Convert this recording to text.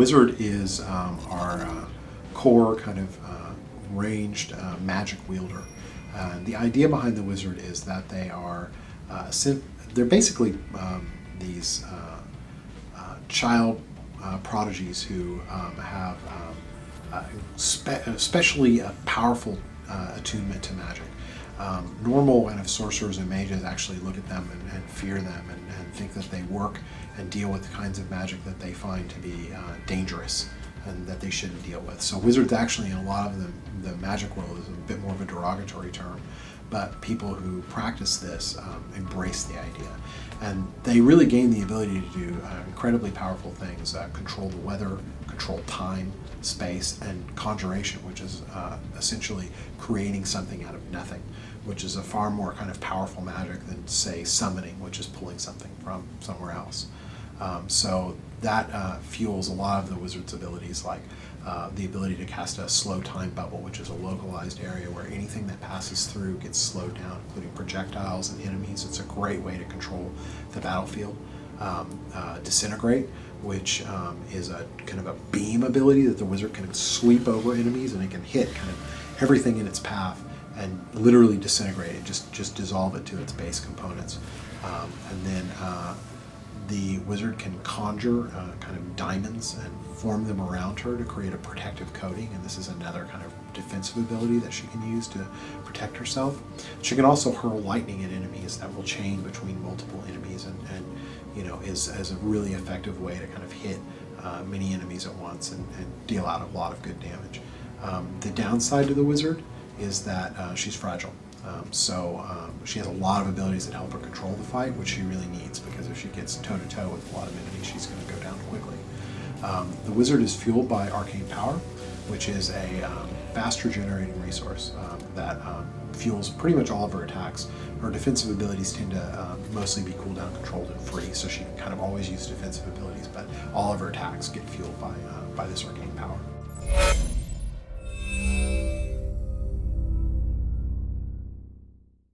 wizard is our core kind of ranged magic wielder. The idea behind the wizard is that they are they're basically these child prodigies who have especially a powerful attunement to magic. Normal kind of sorcerers and mages actually look at them and fear them and think that they work and deal with the kinds of magic that they find to be dangerous and that they shouldn't deal with. So wizards actually in a lot of the magic world is a bit more of a derogatory term, but people who practice this embrace the idea. And they really gain the ability to do incredibly powerful things, control the weather, control time, space, and conjuration, which is essentially creating something out of nothing, which is a far more kind of powerful magic than, say, summoning, which is pulling something from somewhere else. So that fuels a lot of the wizard's abilities, like the ability to cast a slow time bubble, which is a localized area where anything that passes through gets slowed down, including projectiles and enemies. It's a great way to control the battlefield. Disintegrate, which is a kind of a beam ability that the wizard can sweep over enemies, and it can hit kind of everything in its path and literally disintegrate it, just dissolve it to its base components. And then the wizard can conjure kind of diamonds and form them around her to create a protective coating, and this is another kind of defensive ability that she can use to protect herself. She can also hurl lightning at enemies that will chain between multiple enemies, and you know, is a really effective way to kind of hit many enemies at once and deal out a lot of good damage. The downside to the wizard is that she's fragile. She has a lot of abilities that help her control the fight, which she really needs, because if she gets toe-to-toe with a lot of enemies, she's going to go down quickly. The wizard is fueled by arcane power, which is a fast regenerating resource that fuels pretty much all of her attacks. Her defensive abilities tend to mostly be cooldown controlled and free, so she can kind of always use defensive abilities, but all of her attacks get fueled by this arcane power.